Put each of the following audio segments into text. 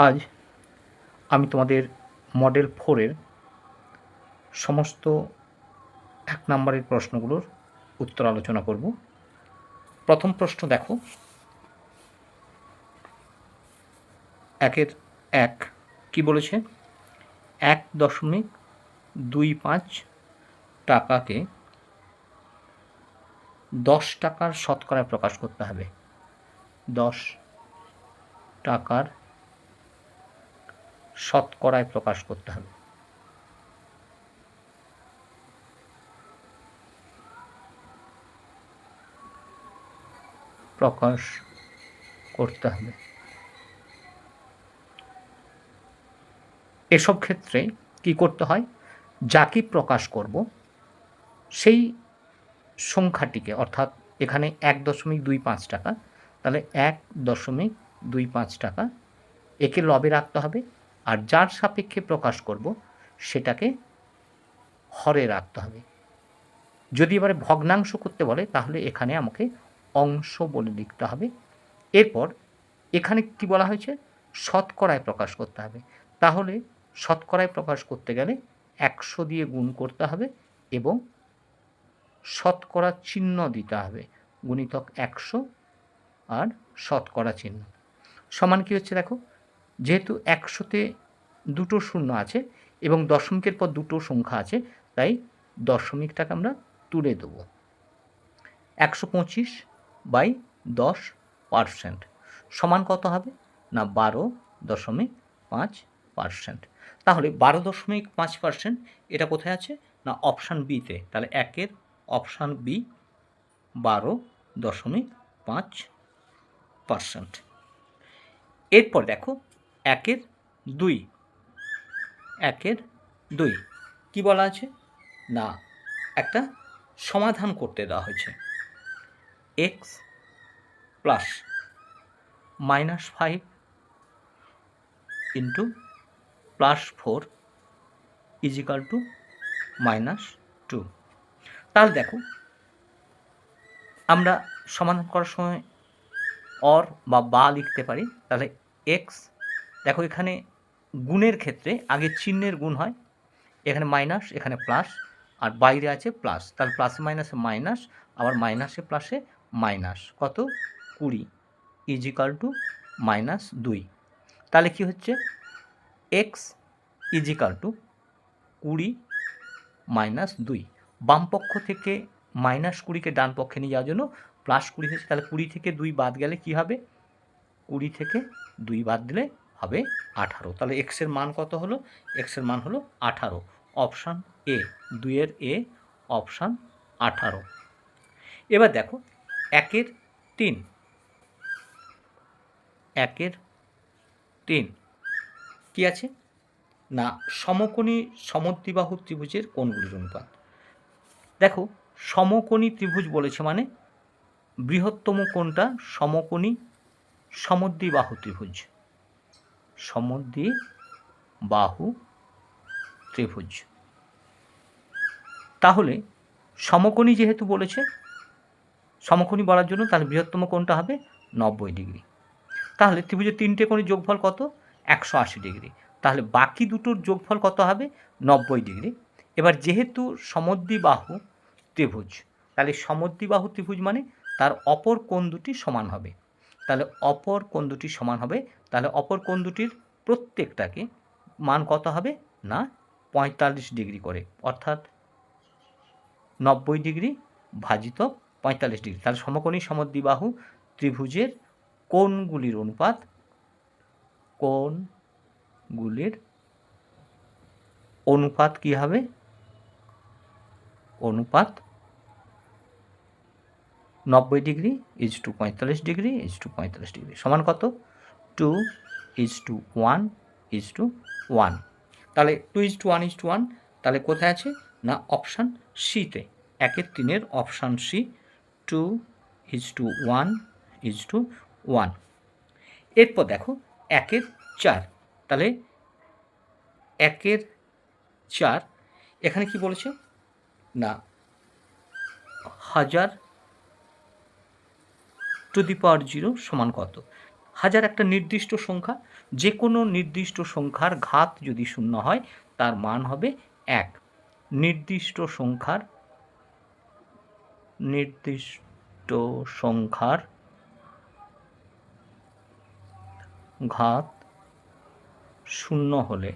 আজ আমি তোমাদের মডেল 4 এর সমস্ত 1 নম্বরের প্রশ্নগুলোর উত্তর আলোচনা করব। প্রথম প্রশ্ন দেখো, 1 কি বলেছে? 1.25 টাকাকে 10 টাকার শতকরায় প্রকাশ করতে হবে। 10 টাকার শতকরায় প্রকাশ করতে হবে। প্রকাশ করতে হবে। এসব ক্ষেত্রে কি করতে হয়? যাকে প্রকাশ করব সেই সংখ্যাটিকে, অর্থাৎ এখানে 1.25 টাকা, তাহলে 1.25 টাকা একে লবে রাখতে হবে, আর যার সাপেক্ষে প্রকাশ করব সেটাকে হরে রাখতে হবে। যদি এবারে ভগ্নাংশ করতে বলে তাহলে এখানে আমাকে অংশ বলে লিখতে হবে। এরপর এখানে কি বলা হয়েছে? শতকরায় প্রকাশ করতে হবে। তাহলে শতকরায় প্রকাশ করতে গেলে 100 দিয়ে গুণ করতে হবে এবং শতকরা চিহ্ন দিতে হবে, গুণিতক 100 আর শতকরা চিহ্ন সমান কি হচ্ছে দেখো, যেহেতু 100তে দুটো শূন্য আছে এবং দশমিকের পর দুটো সংখ্যা আছে, তাই দশমিকটাকে আমরা তুলে দেব। 125/10% সমান কত হবে? না 12.5%। তাহলে 12.5% এটা কোথায় আছে? না অপশান বিতে। তাহলে 1 অপশান বি 12.5%। এরপর দেখো 1/2। 1/2 কি বলা আছে? না একটা সমাধান করতে দেওয়া হয়েছে। x plus -5 into +4 equal to -2। তাহলে দেখো আমরা সমাধান করার সময় অর বা লিখতে পারি। তাহলে x, দেখো এখানে গুণের ক্ষেত্রে আগে চিহ্নের গুণ হয়, এখানে মাইনাস এখানে প্লাস, আর বাইরে আছে প্লাস, তাহলে প্লাসে মাইনাসে মাইনাস, আবার মাইনাসে প্লাসে মাইনাস, কত? 20 ইজিক্যাল টু -2। তাহলে কি হচ্ছে? x equal to 20 -2। বাম পক্ষ থেকে -20কে ডান পক্ষে নিয়ে যাওয়ার জন্য +20 হয়েছে। তাহলে 20 থেকে 2 বাদ গেলে কি হবে? 20 থেকে 2 বাদ দিলে হবে 18। তাহলে x এর মান কত হলো? x এর মান হলো 18। অপশান এ, 2-এর এ, অপশান 18। এবার দেখো 1/3। 1/3 কি আছে? না সমকোণী সমদ্বিবাহু ত্রিভুজের কোণগুলির অনুপাত। দেখো সমকোণী ত্রিভুজ বলেছে মানে বৃহত্তম কোণটা সমকোণী সমদ্বিবাহু ত্রিভুজ। সমদ্বিবাহু ত্রিভুজ। তাহলে সমকোণী যেহেতু বলেছে, সমকোণী বলার জন্য তাহলে বৃহত্তম কোণটা হবে 90 ডিগ্রি। তাহলে ত্রিভুজের 3টে কোণের যোগফল কত? 180 ডিগ্রি। তাহলে বাকি দুটোর যোগফল কত হবে? 90 ডিগ্রি। এবার যেহেতু সমদ্বিবাহু ত্রিভুজ, তাহলে সমদ্বিবাহু ত্রিভুজ মানে তার অপর কোণ দুটি সমান হবে। তাহলে অপর কোণ দুটি সমান হবে, তাহলে অপর কোণ দুটির প্রত্যেকটাকে মান কত হবে? না 45 ডিগ্রি করে, অর্থাৎ 90 ডিগ্রি ভাজিত 45 ডিগ্রি। তাহলে সমকোণী সমদ্বিবাহু ত্রিভুজের কোণগুলির অনুপাত, কোণগুলির অনুপাত কি হবে? অনুপাত 90 degree is to 45 degree is to 45 degree সমান কত? 2:1 ইজ টু 1। তাহলে 2:1 তাহলে কোথায় আছে? না অপশান সিতে, 1/3 অপশান সি, 2:1 ইজ টু 1। এরপর দেখো 1/4। তাহলে 1/4 এখানে কি বলেছে? না 1000 টু দি পাওয়ার 0 সমান কত? 1000 একটা নির্দিষ্ট সংখ্যা, যে কোনো নির্দিষ্ট সংখ্যার ঘাত যদি শূন্য হয় তার মান হবে 1। নির্দিষ্ট সংখ্যার ঘাত শূন্য হলে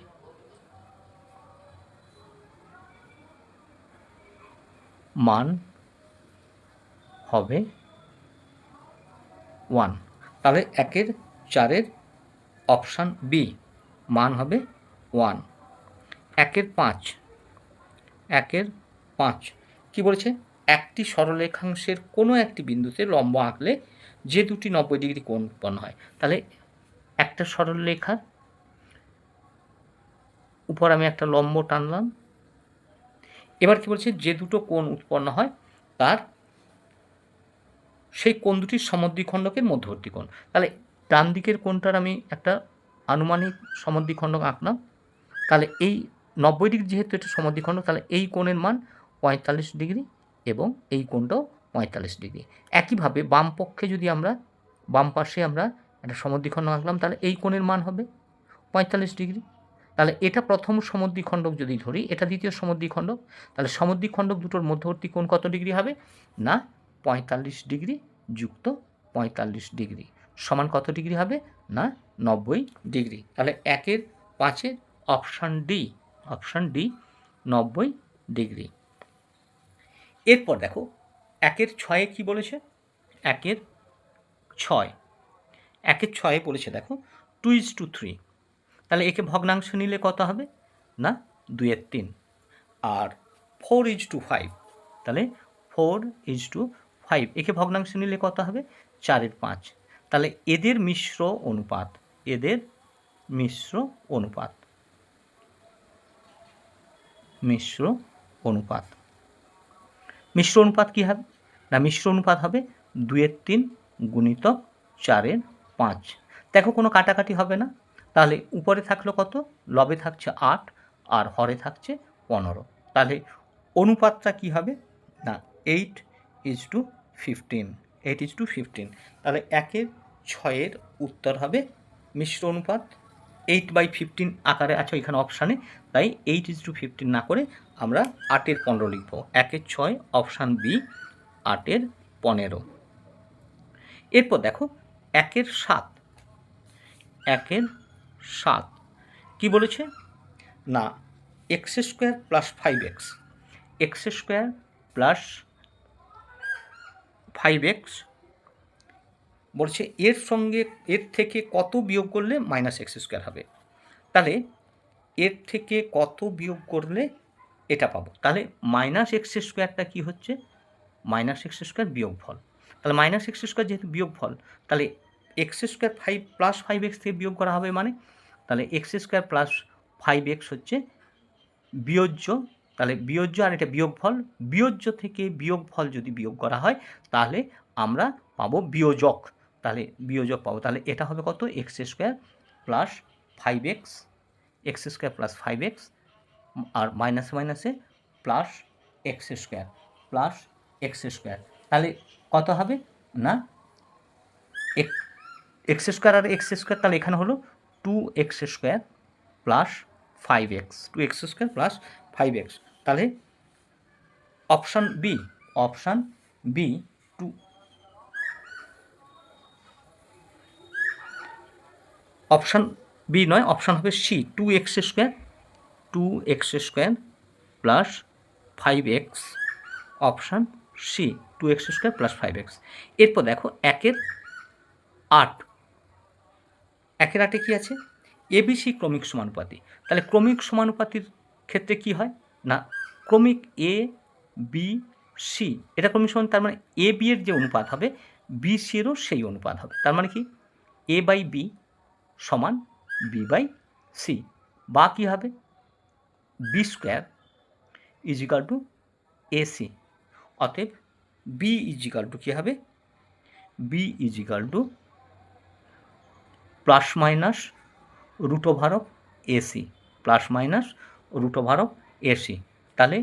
মান হবে 1। তাহলে 1/4 অপশান বি, মান হবে 1। 1/5 কি বলেছে? একটি সরলরেখাংশের কোনো একটি বিন্দুতে লম্ব আঁকলে যে দুটি 90 ডিগ্রি কোণ উৎপন্ন হয়। তাহলে একটা সরলরেখার উপর আমি একটা লম্ব টানলাম, এবার কি বলছে? যে দুটো কোণ উৎপন্ন হয় তার সেই কোণ দুটির সমদ্বিখণ্ডকের মধ্যবর্তী কোণ। তাহলে ডান দিকের কোণটার আমি একটা আনুমানিক সমদ্বিখণ্ডক আঁকলাম। তাহলে এই 90 ডিগ্রি যেহেতু এটা সমদ্বিখণ্ডক, তাহলে এই কোণের মান 45 ডিগ্রি এবং এই কোণটাও 45 ডিগ্রি। একইভাবে বাম পাশে আমরা একটা সমদ্বিখণ্ডক আঁকলাম, তাহলে এই কোণের মান হবে 45 ডিগ্রি। তাহলে এটা প্রথম সমদ্বিখণ্ডক যদি ধরি, এটা দ্বিতীয় সমদ্বিখণ্ডক, তাহলে সমদ্বিখণ্ডক দুটোর মধ্যবর্তী কোণ কত ডিগ্রি হবে? না 45 ডিগ্রি যুক্ত 45 ডিগ্রি সমান কত ডিগ্রি হবে? না 90 ডিগ্রি। তাহলে 1/5 অপশান ডি 90 ডিগ্রি। এরপর দেখো 1/6 কি বলেছে? 1/6 বলেছে দেখো 2:3। তাহলে একে ভগ্নাংশ নিলে কত হবে? না 2/3। আর 4:5, তাহলে 4:5 একে ভগ্নাংশ নিলে কত হবে? 4/5। তাহলে এদের মিশ্র অনুপাত কি হবে? না মিশ্র অনুপাত হবে 2/3 গুণিতক 4/5। দেখো কোনো কাটাকাটি হবে না। তাহলে উপরে থাকলো কত? লবে থাকছে 8 আর হরে থাকছে 15। তাহলে অনুপাতটা কি হবে? না 8:15। তাহলে 1/6 উত্তর হবে মিশ্র অনুপাত। 8/15 আকারে আছে এখানে অপশানে, তাই 8:15 না করে আমরা 8/15 লিখব। 1/6 অপশান বি 8/15। এরপর দেখো 1/7 কি বলেছে? না x² + 5x, x² + 5x বলছে এর থেকে কত বিয়োগ করলে -x² হবে। তাহলে এর থেকে কত বিয়োগ করলে এটা পাবো। তাহলে -x² কি হচ্ছে? -x² বিয়োগফল। তাহলে -x² যেহেতু বিয়োগফল, তাহলে x² 5 + 5x থেকে বিয়োগ করা হবে মানে, তাহলে x² + 5x হচ্ছে বিয়োজ্য। তাহলে বিয়োজ্য আর এটা বিয়োগফল। বিয়োজ্য থেকে বিয়োগফল যদি বিয়োগ করা হয় তাহলে আমরা পাবো বিয়োজক। তাহলে বিয়োজক পাবো। তাহলে এটা হবে কত? x² + 5x, x² + 5x আর মাইনাসে প্লাস x²। তাহলে কত হবে? না x² আর x², তাহলে এখানে হলো 2x² + 5x, 2x² + 5x। তাহলে অপশান বি 2, অপশান বি নয়, অপশান হবে C 2x² + 5x, option C 2x² + 5x। এরপর দেখো 1/8 কি আছে? ABC ক্রমিক সমানুপাতি। তাহলে ক্রমিক সমানুপাতির ক্ষেত্রে কি হয়? না ক্রমিক এ বি সি, এটা ক্রমিক সমান, তার মানে এ বি এর যে অনুপাত হবে বি সি এরও সেই অনুপাত হবে। তার মানে কি a/b সমান b/c, বা কী হবে? b² = ac। অতএব b = কী হবে? b = ±√ac, ±√ac। তাহলে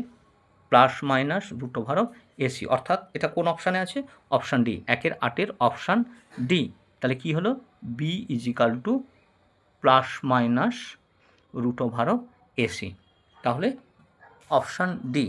±√ac, অর্থাৎ এটা কোন অপশানে আছে? Option D, 1/8 option D. তাহলে কি হলো? b = plus minus √AC। তাহলে অপশান ডি